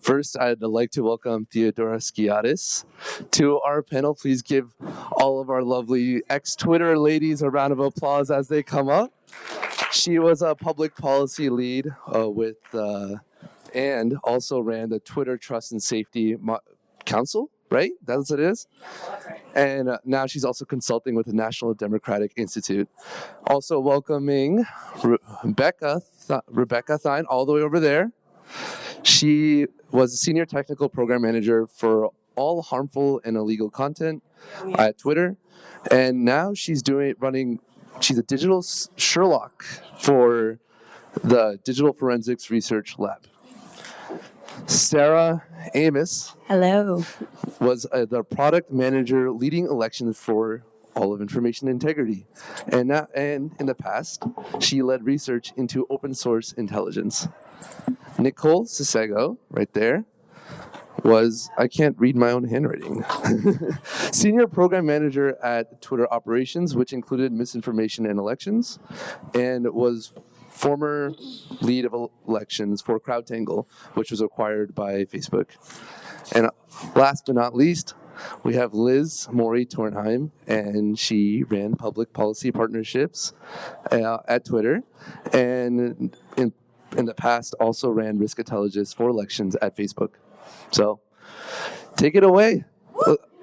First, I'd like to welcome Theodora Skeadas to our panel. Please give all of our lovely ex-Twitter ladies a round of applause as they come up. She was a public policy lead and also ran the Twitter Trust and Safety Council, right? That's what it is? And now she's also consulting with the National Democratic Institute. Also welcoming Rebecca Thein, all the way over there. She was a senior technical program manager for all harmful and illegal content at Twitter. And now she's a digital Sherlock for the Digital Forensics Research Lab. Sarah Amos. Hello. Was the product manager leading elections for all of information integrity. And in the past, she led research into open source intelligence. Nichole Sessego, right there, I can't read my own handwriting, senior program manager at Twitter operations, which included misinformation and elections, and was former lead of elections for CrowdTangle, which was acquired by Facebook. And last but not least, we have Liz Mori Tornheim, and she ran public policy partnerships at Twitter, and in the past also ran risk intelligence for elections at Facebook. So take it away.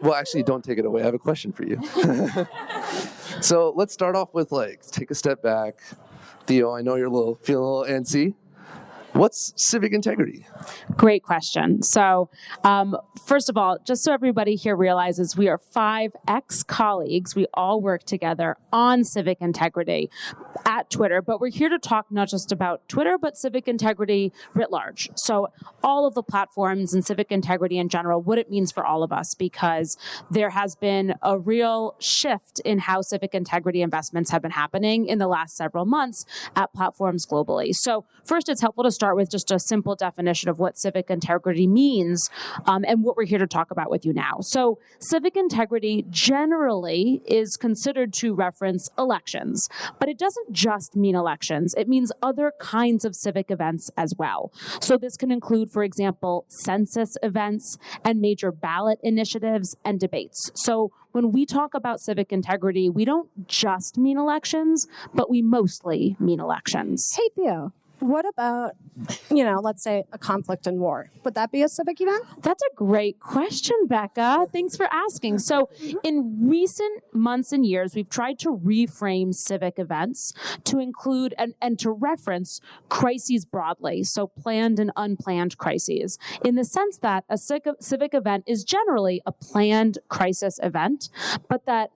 Well, actually, don't take it away. I have a question for you. So let's start off with take a step back. Theo, I know you're feeling a little antsy. What's civic integrity? Great question. So first of all, just so everybody here realizes, we are 5 ex-colleagues. We all work together on civic integrity at Twitter, but we're here to talk not just about Twitter, but civic integrity writ large. So all of the platforms and civic integrity in general, what it means for all of us, because there has been a real shift in how civic integrity investments have been happening in the last several months at platforms globally. So first, it's helpful to start with just a simple definition of what civic integrity means and what we're here to talk about with you now. So civic integrity generally is considered to reference elections, but it doesn't just mean elections. It means other kinds of civic events as well. So this can include, for example, census events and major ballot initiatives and debates. So when we talk about civic integrity, we don't just mean elections, but we mostly mean elections. Hey, Theo. What about, let's say a conflict and war? Would that be a civic event? That's a great question, Becca. Thanks for asking. So in recent months and years, we've tried to reframe civic events to include and to reference crises broadly, so planned and unplanned crises, in the sense that a civic event is generally a planned crisis event, but that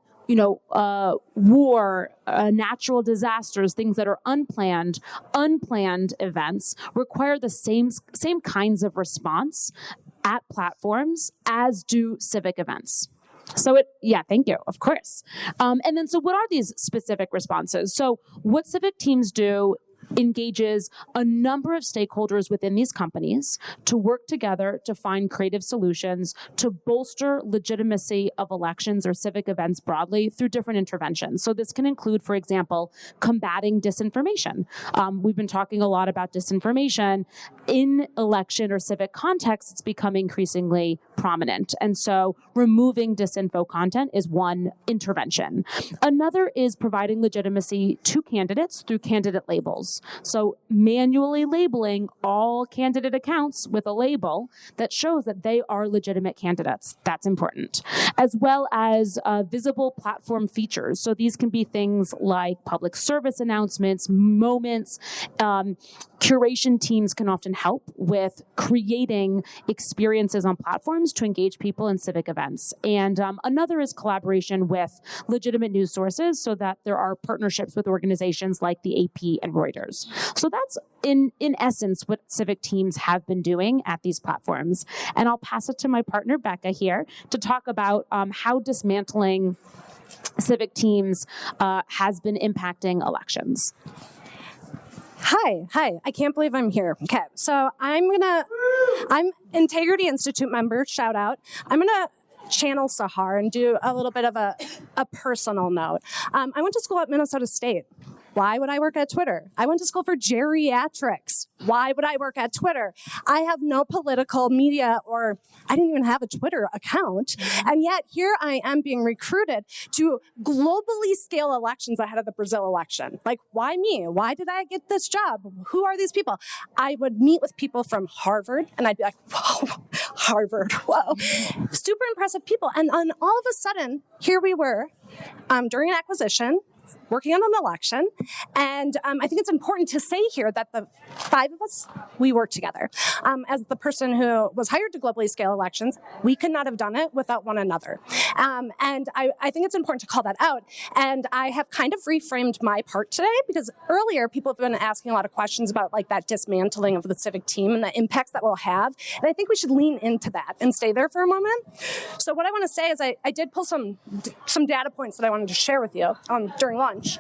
war, natural disasters, things that are unplanned events require the same kinds of response at platforms as do civic events. So thank you, of course. And then, so what are these specific responses? So what civic teams do engages a number of stakeholders within these companies to work together to find creative solutions to bolster legitimacy of elections or civic events broadly through different interventions. So this can include, for example, combating disinformation. We've been talking a lot about disinformation. In election or civic contexts, it's become increasingly prominent. And so removing disinfo content is one intervention. Another is providing legitimacy to candidates through candidate labels. So manually labeling all candidate accounts with a label that shows that they are legitimate candidates. That's important. As well as visible platform features. So these can be things like public service announcements, moments. Curation teams can often help with creating experiences on platforms to engage people in civic events. And another is collaboration with legitimate news sources so that there are partnerships with organizations like the AP and Reuters. So that's in essence what civic teams have been doing at these platforms. And I'll pass it to my partner, Becca, here to talk about how dismantling civic teams has been impacting elections. Hi. I can't believe I'm here. Okay, so I'm Integrity Institute member, shout out. I'm gonna channel Sahar and do a little bit of a personal note. I went to school at Minnesota State. Why would I work at Twitter? I went to school for geriatrics. Why would I work at Twitter? I have no political media, or I didn't even have a Twitter account. And yet here I am being recruited to globally scale elections ahead of the Brazil election. Like, why me? Why did I get this job? Who are these people? I would meet with people from Harvard and I'd be like, whoa, Harvard, whoa. Super impressive people. And then all of a sudden, here we were during an acquisition, working on an election. And I think it's important to say here that the 5 of us, we worked together. As the person who was hired to globally scale elections, we could not have done it without one another. And I think it's important to call that out. And I have kind of reframed my part today because earlier people have been asking a lot of questions about like that dismantling of the Civic team and the impacts that we'll have. And I think we should lean into that and stay there for a moment. So what I want to say is I did pull some data points that I wanted to share with you during lunch.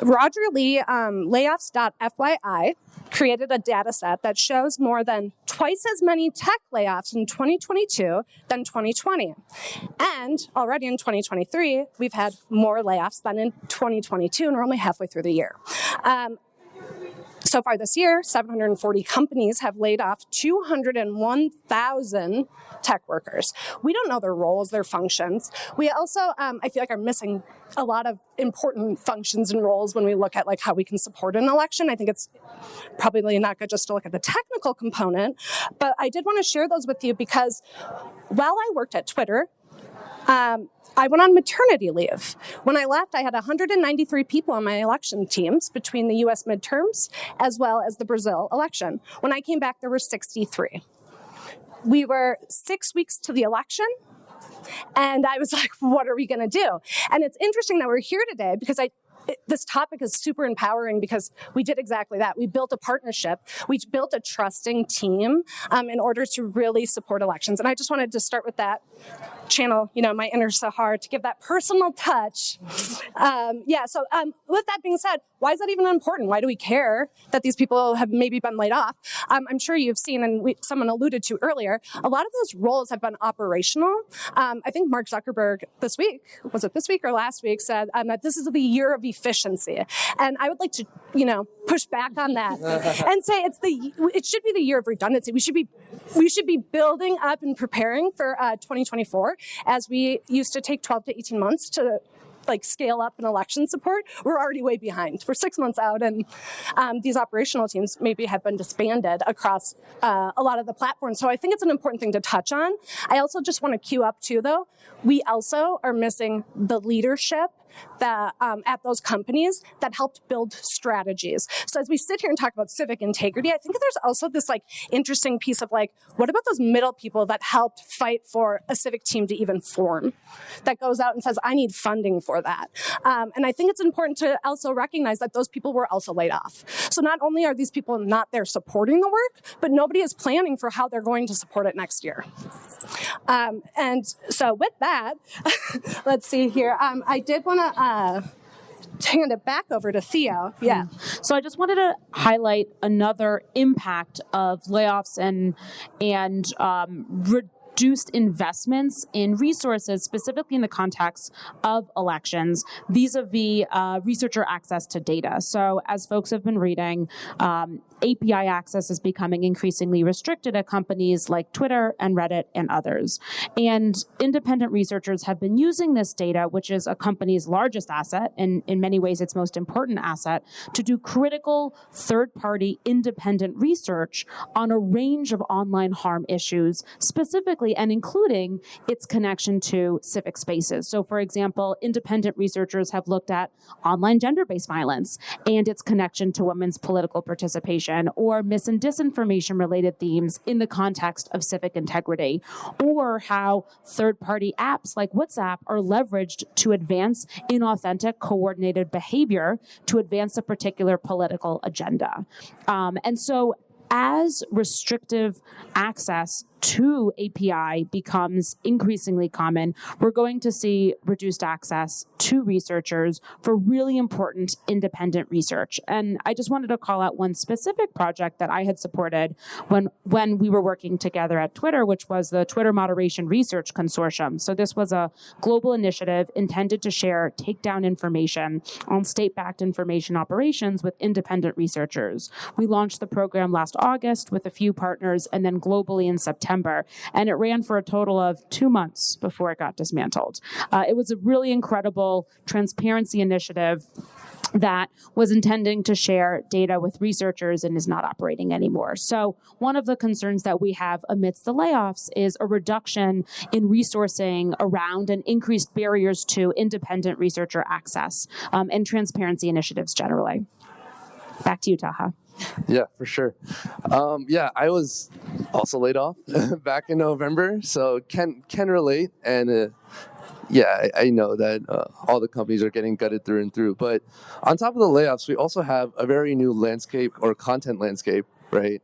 Roger Lee, layoffs.fyi, created a data set that shows more than twice as many tech layoffs in 2022 than 2020. And already in 2023, we've had more layoffs than in 2022, and we're only halfway through the year. So far this year, 740 companies have laid off 201,000 tech workers. We don't know their roles, their functions. We also, I feel like, are missing a lot of important functions and roles when we look at like how we can support an election. I think it's probably not good just to look at the technical component, but I did want to share those with you because while I worked at Twitter, I went on maternity leave. When I left, I had 193 people on my election teams between the US midterms as well as the Brazil election. When I came back, there were 63. We were 6 weeks to the election, and I was like, what are we going to do? And it's interesting that we're here today because this topic is super empowering because we did exactly that. We built a partnership. We built a trusting team in order to really support elections. And I just wanted to start with that, channel, my inner Sahar to give that personal touch. So with that being said, why is that even important? Why do we care that these people have maybe been laid off? I'm sure you've seen, and someone alluded to earlier, a lot of those roles have been operational. I think Mark Zuckerberg this week or last week, said that this is the year of efficiency. And I would like to, push back on that and say it should be the year of redundancy. We should be building up and preparing for 2024, as we used to take 12 to 18 months to scale up an election support. We're already way behind. We're 6 months out, and these operational teams maybe have been disbanded across a lot of the platforms. So I think it's an important thing to touch on. I also just want to cue up too, though, we also are missing the leadership that at those companies that helped build strategies. So as we sit here and talk about civic integrity, I think there's also this interesting piece of what about those middle people that helped fight for a civic team to even form, that goes out and says, I need funding for that. And I think it's important to also recognize that those people were also laid off. So not only are these people not there supporting the work, but nobody is planning for how they're going to support it next year. And so with that, let's see here. I did want to hand it back over to Theo. Yeah. So I just wanted to highlight another impact of layoffs and reduced investments in resources, specifically in the context of elections, vis-a-vis researcher access to data. So as folks have been reading, API access is becoming increasingly restricted at companies like Twitter and Reddit and others. And independent researchers have been using this data, which is a company's largest asset, and in many ways its most important asset, to do critical third-party independent research on a range of online harm issues, specifically and including its connection to civic spaces. So for example, independent researchers have looked at online gender-based violence and its connection to women's political participation, or mis and disinformation related themes in the context of civic integrity, or how third-party apps like WhatsApp are leveraged to advance inauthentic coordinated behavior to advance a particular political agenda. And so as restrictive access to API becomes increasingly common, we're going to see reduced access to researchers for really important independent research. And I just wanted to call out one specific project that I had supported when we were working together at Twitter, which was the Twitter Moderation Research Consortium. So this was a global initiative intended to share takedown information on state-backed information operations with independent researchers. We launched the program last August with a few partners and then globally in September, and it ran for a total of 2 months before it got dismantled. It was a really incredible transparency initiative that was intending to share data with researchers and is not operating anymore. So one of the concerns that we have amidst the layoffs is a reduction in resourcing around and increased barriers to independent researcher access and transparency initiatives generally. Back to you, Talha. Yeah, for sure. I was also laid off back in November, so can relate. And I know that all the companies are getting gutted through and through. But on top of the layoffs, we also have a very new landscape or content landscape, right?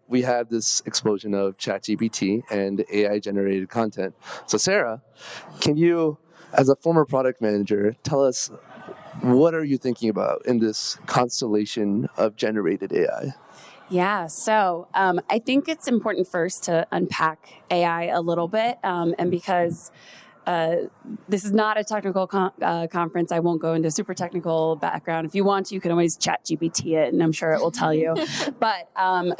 We have this explosion of ChatGPT and AI-generated content. So Sarah, can you, as a former product manager, tell us what are you thinking about in this constellation of generated AI? Yeah, so I think it's important first to unpack AI a little bit, and because this is not a technical conference, I won't go into super technical background. If you want to, you can always chat GPT it, and I'm sure it will tell you. But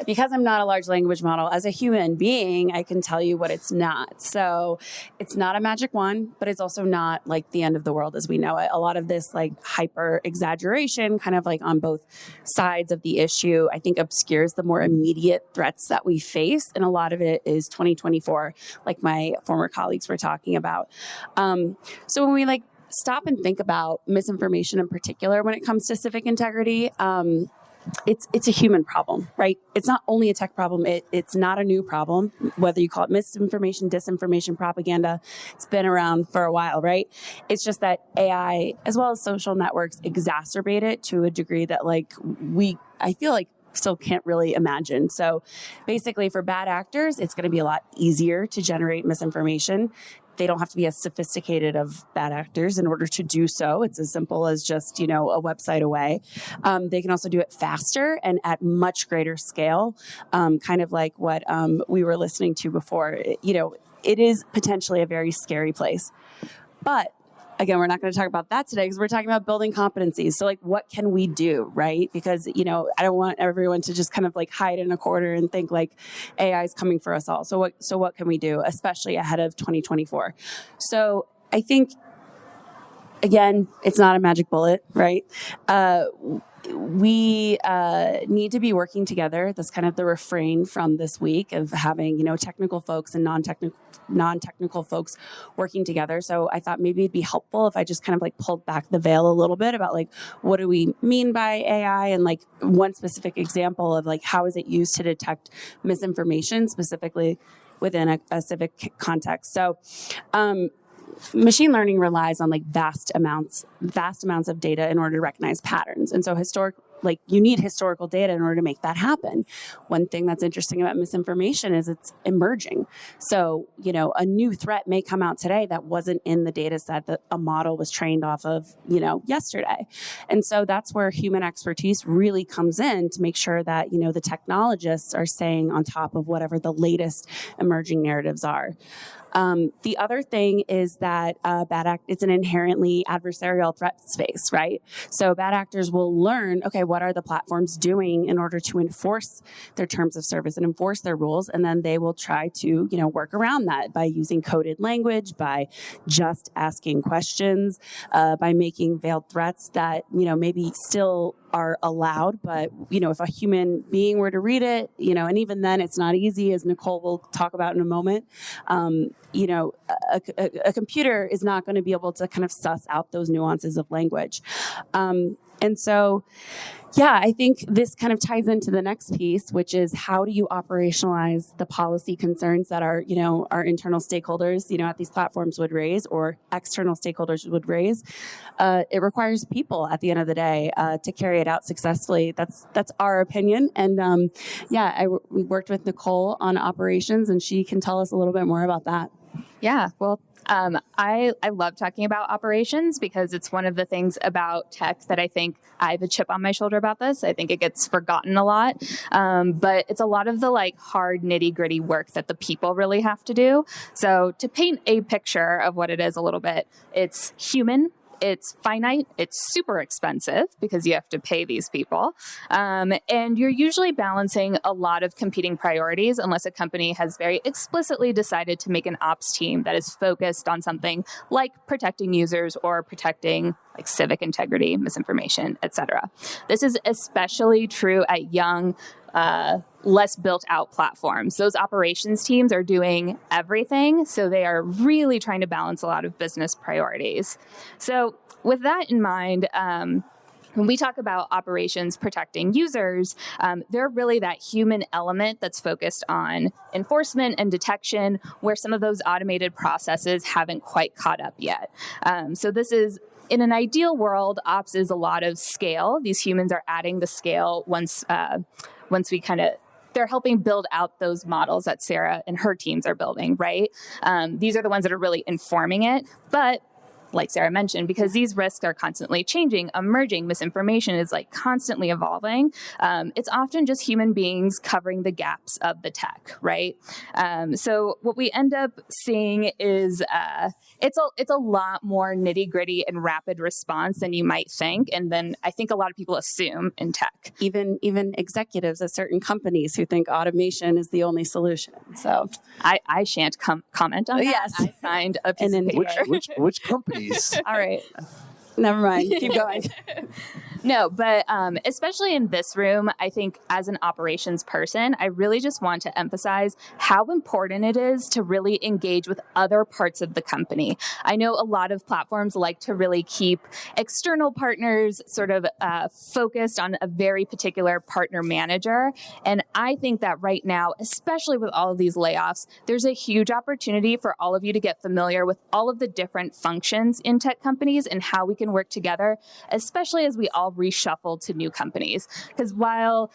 because I'm not a large language model, as a human being, I can tell you what it's not. So it's not a magic wand, but it's also not like the end of the world as we know it. A lot of this like hyper exaggeration kind of like on both sides of the issue, I think obscures the more immediate threats that we face. And a lot of it is 2024, like my former colleagues were talking about. So when we like stop and think about misinformation in particular, when it comes to civic integrity, it's a human problem, right? It's not only a tech problem. It's not a new problem, whether you call it misinformation, disinformation, propaganda. It's been around for a while, right? It's just that AI, as well as social networks, exacerbate it to a degree that I feel like still can't really imagine. So basically for bad actors, it's going to be a lot easier to generate misinformation. They don't have to be as sophisticated of bad actors in order to do so. It's as simple as just, a website away. They can also do it faster and at much greater scale, kind of like what we were listening to before. It is potentially a very scary place. But again, we're not going to talk about that today because we're talking about building competencies. So like, what can we do, right? Because, I don't want everyone to just kind of like hide in a corner and think like AI is coming for us all. So what can we do, especially ahead of 2024? So I think, again, it's not a magic bullet, right? We need to be working together. That's kind of the refrain from this week of having, technical folks and non-technical folks working together. So I thought maybe it'd be helpful if I just kind of like pulled back the veil a little bit about like, what do we mean by AI? And like one specific example of like, how is it used to detect misinformation specifically within a civic context? So, machine learning relies on like vast amounts of data in order to recognize patterns. And so you need historical data in order to make that happen. One thing that's interesting about misinformation is it's emerging. So, a new threat may come out today that wasn't in the data set that a model was trained off of, yesterday. And so that's where human expertise really comes in to make sure that, the technologists are staying on top of whatever the latest emerging narratives are. The other thing is that it's an inherently adversarial threat space, right? So bad actors will learn, okay, what are the platforms doing in order to enforce their terms of service and enforce their rules? And then they will try to, work around that by using coded language, by just asking questions, by making veiled threats that, maybe still are allowed, but if a human being were to read it, and even then it's not easy, as Nichole will talk about in a moment. A computer is not going to be able to kind of suss out those nuances of language. And so, yeah, I think this kind of ties into the next piece, which is how do you operationalize the policy concerns that our internal stakeholders, at these platforms would raise or external stakeholders would raise. It requires people at the end of the day to carry it out successfully. That's our opinion. And we worked with Nichole on operations, and she can tell us a little bit more about that. Yeah, well, I love talking about operations because it's one of the things about tech that I think I have a chip on my shoulder about this. I think it gets forgotten a lot, but it's a lot of the hard nitty gritty work that the people really have to do. So to paint a picture of what it is a little bit, it's human. It's finite. It's super expensive because you have to pay these people. And you're usually balancing a lot of competing priorities unless a company has very explicitly decided to make an ops team that is focused on something like protecting users or protecting civic integrity, misinformation, etc. This is especially true at young, less built out platforms. Those operations teams are doing everything. So they are really trying to balance a lot of business priorities. So with that in mind, when we talk about operations protecting users, they're really that human element that's focused on enforcement and detection, where some of those automated processes haven't quite caught up yet. So this is, in an ideal world, ops is a lot of scale. These humans are adding the scale once we they're helping build out those models that Sarah and her teams are building, right? These are the ones that are really informing it. But like Sarah mentioned, because these risks are constantly changing, emerging, misinformation is constantly evolving. It's often just human beings covering the gaps of the tech, right? So what we end up seeing is it's a lot more nitty gritty and rapid response than you might think, and then I think a lot of people assume in tech. Even executives at certain companies who think automation is the only solution. So I shan't comment on that. Yes, I signed a piece of paper. Which company? All right. Never mind. Keep going. No, but especially in this room, I think as an operations person, I really just want to emphasize how important it is to really engage with other parts of the company. I know a lot of platforms like to really keep external partners sort of focused on a very particular partner manager. And I think that right now, especially with all of these layoffs, there's a huge opportunity for all of you to get familiar with all of the different functions in tech companies and how we can work together, especially as we all reshuffle to new companies. Because while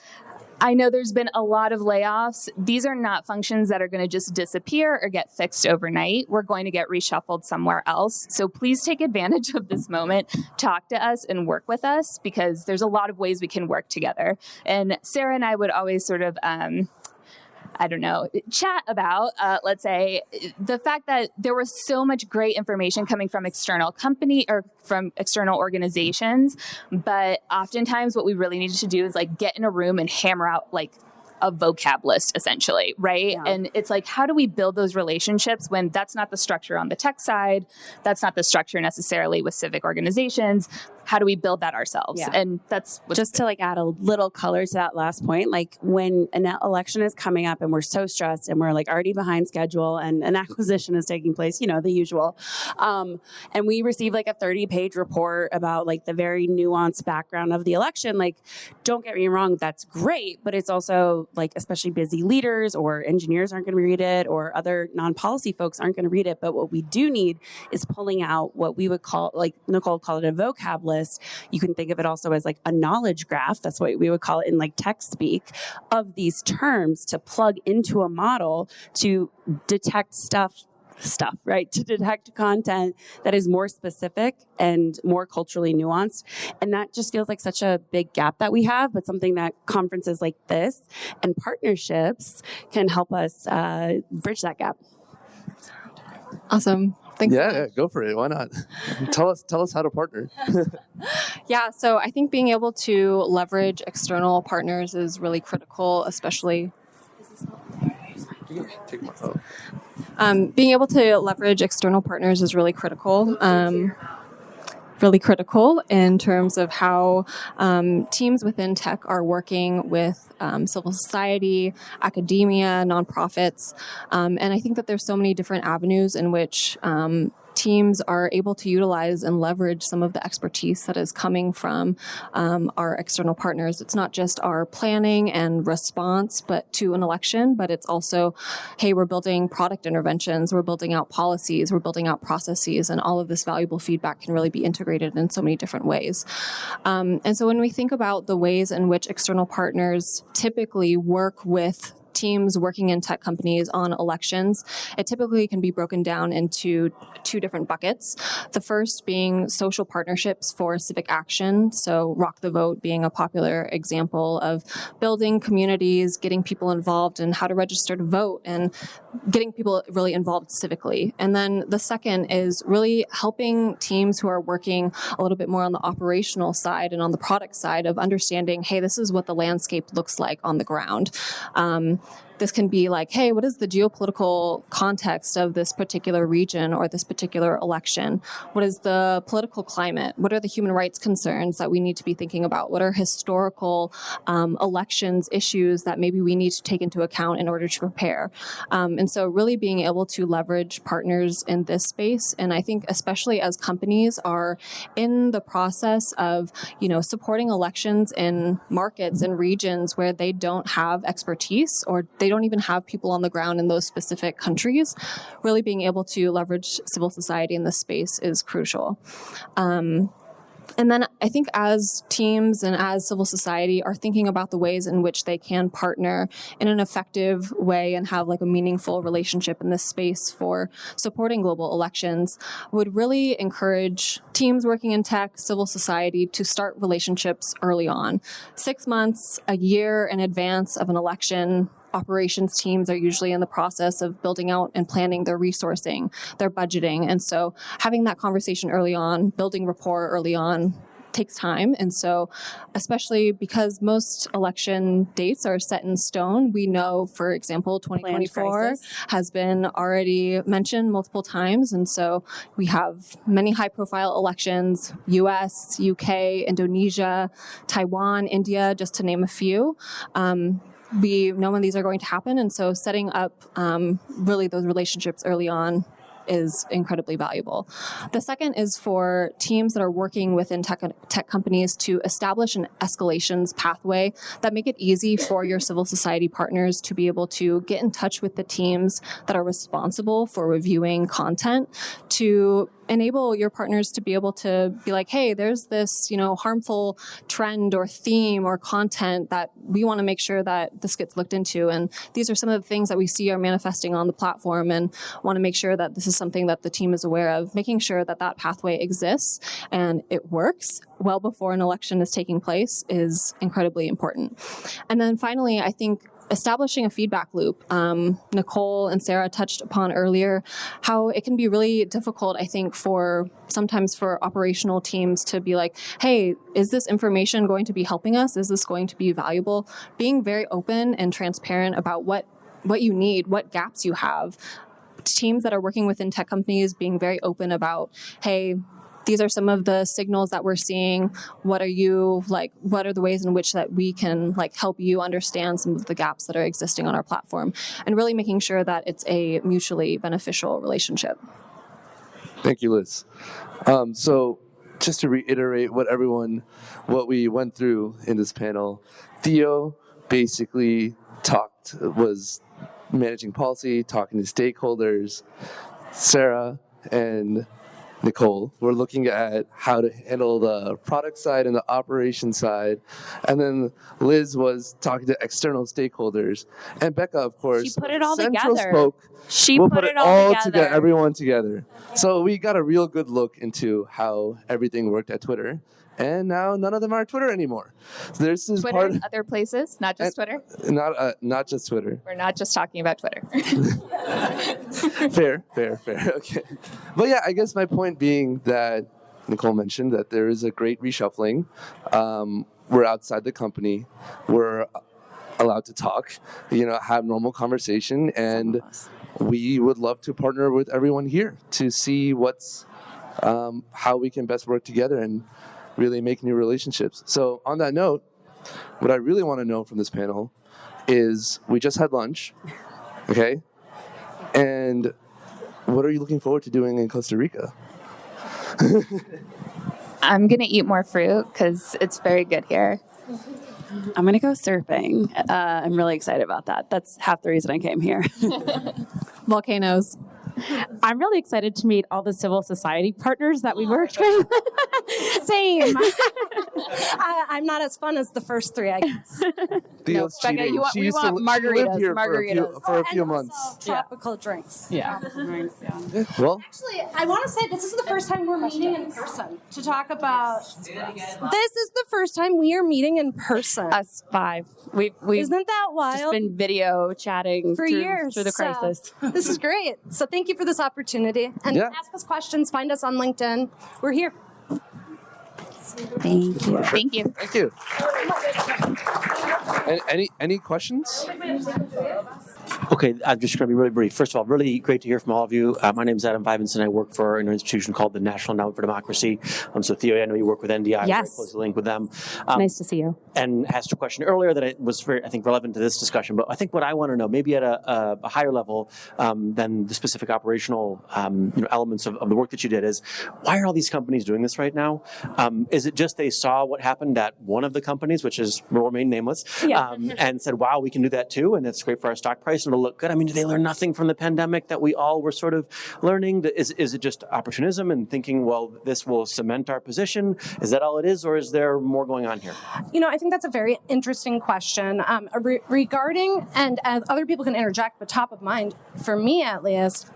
I know there's been a lot of layoffs, these are not functions that are going to just disappear or get fixed overnight. We're going to get reshuffled somewhere else. So please take advantage of this moment, talk to us and work with us, because there's a lot of ways we can work together. And Sarah and I would always sort of chat about, let's say, the fact that there was so much great information coming from external company or from external organizations. But oftentimes what we really needed to do is get in a room and hammer out a vocab list, essentially, right? Yeah. And it's how do we build those relationships when that's not the structure on the tech side? That's not the structure necessarily with civic organizations. How do we build that ourselves? Yeah. And that's just to add a little color to that last point. When an election is coming up and we're so stressed and we're already behind schedule and an acquisition is taking place, the usual. And we receive a 30-page report about the very nuanced background of the election. Don't get me wrong, that's great, but it's also especially busy leaders or engineers aren't going to read it, or other non-policy folks aren't going to read it. But what we do need is pulling out what we would call, Nichole called it, a vocab list. You can think of it also as a knowledge graph. That's what we would call it in tech speak, of these terms to plug into a model to detect stuff, right? To detect content that is more specific and more culturally nuanced. And that just feels like such a big gap that we have, but something that conferences like this and partnerships can help us bridge that gap. Awesome. Thanks. Yeah, go for it. Why not? Tell us how to partner. Yeah, so I think being able to leverage external partners is really critical, especially Take my phone. being able to leverage external partners is really critical. In terms of how teams within tech are working with civil society, academia, nonprofits. And I think that there's so many different avenues in which teams are able to utilize and leverage some of the expertise that is coming from our external partners. It's not just our planning and response to an election, but it's also, hey, we're building product interventions, we're building out policies, we're building out processes, and all of this valuable feedback can really be integrated in so many different ways. And so when we think about the ways in which external partners typically work with teams working in tech companies on elections, it typically can be broken down into two different buckets. The first being social partnerships for civic action. So Rock the Vote being a popular example of building communities, getting people involved in how to register to vote, and getting people really involved civically. And then the second is really helping teams who are working a little bit more on the operational side and on the product side of understanding, hey, this is what the landscape looks like on the ground. This can be like, hey, what is the geopolitical context of this particular region or this particular election? What is the political climate? What are the human rights concerns that we need to be thinking about? What are historical elections issues that maybe we need to take into account in order to prepare? And so really being able to leverage partners in this space. And I think especially as companies are in the process of, supporting elections in markets and regions where they don't have expertise or they don't even have people on the ground in those specific countries, really being able to leverage civil society in this space is crucial. And then I think as teams and as civil society are thinking about the ways in which they can partner in an effective way and have like a meaningful relationship in this space for supporting global elections, would really encourage teams working in tech, civil society to start relationships early on. 6 months, a year in advance of an election, operations teams are usually in the process of building out and planning their resourcing, their budgeting. And so having that conversation early on, building rapport early on, takes time. And so especially because most election dates are set in stone, we know, for example, 2024 has been already mentioned multiple times. And so we have many high profile elections, US, UK, Indonesia, Taiwan, India, just to name a few. We know when these are going to happen, and so setting up really those relationships early on is incredibly valuable. The second is for teams that are working within tech companies to establish an escalations pathway that make it easy for your civil society partners to be able to get in touch with the teams that are responsible for reviewing content, to enable your partners to be able to be like, hey, there's this, harmful trend or theme or content that we want to make sure that this gets looked into. And these are some of the things that we see are manifesting on the platform, and want to make sure that this is something that the team is aware of, making sure that that pathway exists and it works well before an election is taking place is incredibly important. And then finally, I think establishing a feedback loop. Nichole and Sarah touched upon earlier how it can be really difficult, I think, sometimes for operational teams to be like, hey, is this information going to be helping us? Is this going to be valuable? Being very open and transparent about what you need, what gaps you have. Teams that are working within tech companies being very open about, hey, these are some of the signals that we're seeing. What are the ways in which that we can help you understand some of the gaps that are existing on our platform, and really making sure that it's a mutually beneficial relationship. Thank you, Liz. So just to reiterate what we went through in this panel, Theo basically was managing policy, talking to stakeholders. Sarah and Nichole, we're looking at how to handle the product side and the operation side. And then Liz was talking to external stakeholders. And Becca, of course, she put it all Central together. Spoke. We'll put it all together, everyone together. So we got a real good look into how everything worked at Twitter. And now none of them are at Twitter anymore. So this is Twitter and other places, not just Twitter. Not just Twitter. We're not just talking about Twitter. Fair. Okay. But yeah, I guess my point being that Nichole mentioned that there is a great reshuffling. We're outside the company. We're allowed to talk, have normal conversation, and we would love to partner with everyone here to see how we can best work together and really make new relationships. So on that note, what I really want to know from this panel is we just had lunch, okay? And what are you looking forward to doing in Costa Rica? I'm going to eat more fruit because it's very good here. I'm going to go surfing. I'm really excited about that. That's half the reason I came here. Volcanoes. I'm really excited to meet all the civil society partners that we worked with. Same. I'm not as fun as the first three, I guess. Theo's Becca, cheating. we She want lived here margaritas. for a few And months. also tropical drinks. Yeah. Well, Actually, I want to say this is the first time we're meeting in person to talk about. This is the first time we are meeting in person. Us five. We've Isn't that wild? just been video chatting for through, years through the so crisis. this is great. So thank you for this opportunity. And Yeah. ask us questions. Find us on LinkedIn. We're here. Thank you. Thank you. thank you. And any questions? Okay, I'm just going to be really brief. First of all, really great to hear from all of you. My name is Adam Vivenson. I work for an institution called the National Endowment for Democracy. So Theo, I know you work with NDI. Very Yes. closely linked with them. Nice to see you. And asked a question earlier that it was very, I think, relevant to this discussion. But I think what I want to know, maybe at a higher level than the specific operational elements of the work that you did, is why are all these companies doing this right now? Is it just they saw what happened at one of the companies, which will remain nameless, and said, wow, we can do that too, and it's great for our stock price, and it'll look good? I mean, do they learn nothing from the pandemic that we all were sort of learning? Is it just opportunism and thinking, well, this will cement our position? Is that all it is, or is there more going on here? I think that's a very interesting question regarding, and other people can interject, but top of mind for me at least,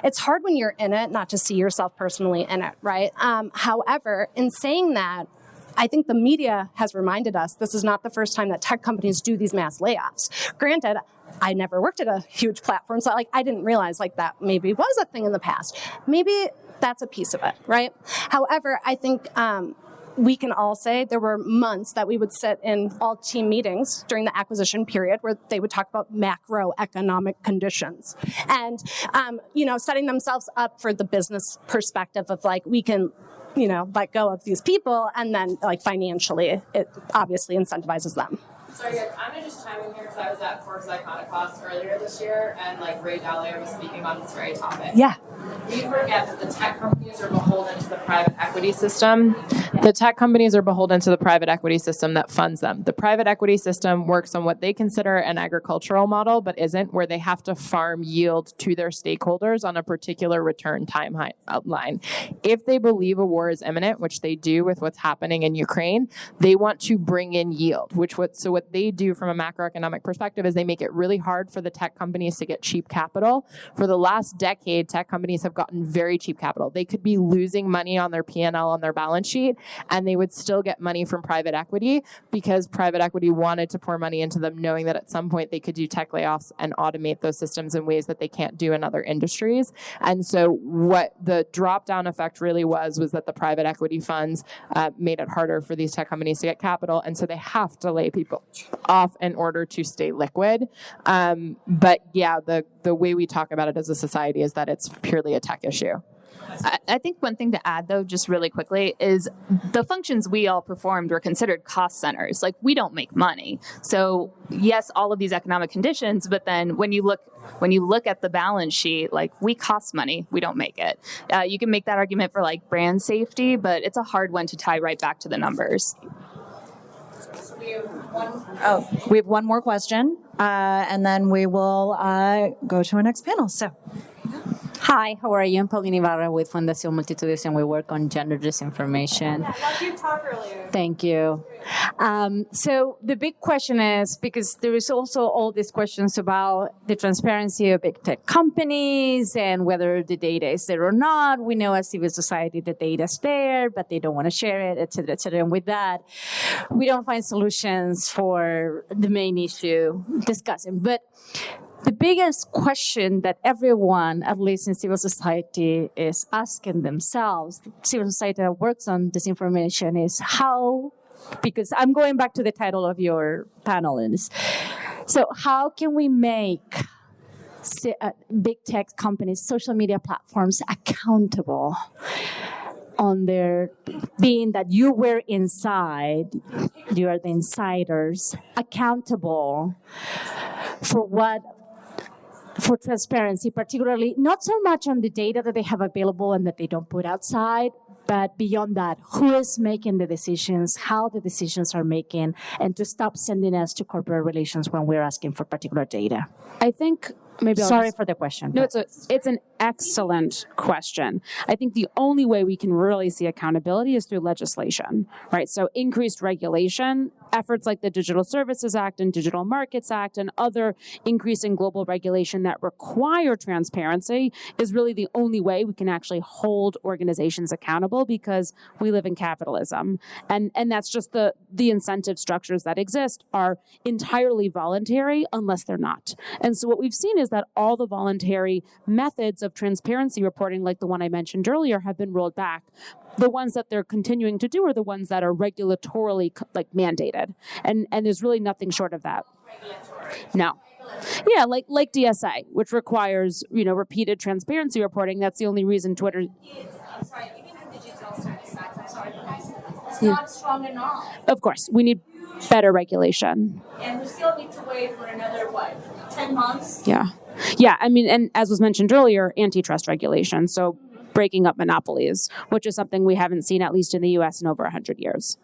it's hard when you're in it not to see yourself personally in it, right? However, in saying that, I think the media has reminded us this is not the first time that tech companies do these mass layoffs. Granted, I never worked at a huge platform, so I didn't realize that maybe was a thing in the past. Maybe that's a piece of it, right? However, I think we can all say there were months that we would sit in all team meetings during the acquisition period where they would talk about macroeconomic conditions and, setting themselves up for the business perspective of we can let go of these people, and then financially it obviously incentivizes them. Sorry guys, I'm gonna just chime in here because I was at Forbes Iconoclast earlier this year, and Ray Dalio was speaking on this very topic. Yeah. We forget that the tech companies are beholden to the private equity system. The tech companies are beholden to the private equity system that funds them. The private equity system works on what they consider an agricultural model, but isn't, where they have to farm yield to their stakeholders on a particular return timeline. If they believe a war is imminent, which they do with what's happening in Ukraine, they want to bring in yield, so what they do from a macroeconomic perspective is they make it really hard for the tech companies to get cheap capital. For the last decade, tech companies have gotten very cheap capital. They could be losing money on their P&L on their balance sheet, and they would still get money from private equity because private equity wanted to pour money into them, knowing that at some point they could do tech layoffs and automate those systems in ways that they can't do in other industries. And so what the drop-down effect really was that the private equity funds made it harder for these tech companies to get capital, and so they have to lay people off in order to stay liquid. But yeah, the way we talk about it as a society is that it's purely a tech issue. I think one thing to add, though, just really quickly, is the functions we all performed were considered cost centers. We don't make money. So yes, all of these economic conditions, but then when you look at the balance sheet, we cost money, we don't make it. You can make that argument for brand safety, but it's a hard one to tie right back to the numbers. We have one more question, and then we will go to our next panel. So, hi, how are you? I'm Paulina Ibarra with Fundación Multitudes, and we work on gender disinformation. I loved your talk earlier. Thank you. So the big question is, because there is also all these questions about the transparency of big tech companies and whether the data is there or not. We know as civil society the data is there, but they don't want to share it, et cetera, et cetera. And with that, we don't find solutions for the main issue discussing. But the biggest question that everyone, at least in civil society, is asking themselves, civil society that works on disinformation, is how, because I'm going back to the title of your panel, so how can we make big tech companies, social media platforms accountable on their being that you were inside, you are the insiders, accountable for for transparency, particularly not so much on the data that they have available and that they don't put outside, but beyond that, who is making the decisions, how the decisions are making, and to stop sending us to corporate relations when we're asking for particular data. I think maybe Sorry for the question. No, it's an excellent question. I think the only way we can really see accountability is through legislation, right? So increased regulation, efforts like the Digital Services Act and Digital Markets Act and other increasing global regulation that require transparency is really the only way we can actually hold organizations accountable, because we live in capitalism. And that's just the incentive structures that exist are entirely voluntary unless they're not. And so what we've seen is that all the voluntary methods of transparency reporting, like the one I mentioned earlier, have been rolled back. The ones that they're continuing to do are the ones that are regulatorily mandated. And there's really nothing short of that. No. Yeah, like DSA, which requires, repeated transparency reporting. That's the only reason Twitter. I'm sorry, even the digital service act, I'm sorry for this. It's not strong enough. Of course, we need better regulation. And we still need to wait for another, 10 months? Yeah. Yeah, and as was mentioned earlier, antitrust regulation. So breaking up monopolies, which is something we haven't seen, at least in the U.S., in over 100 years.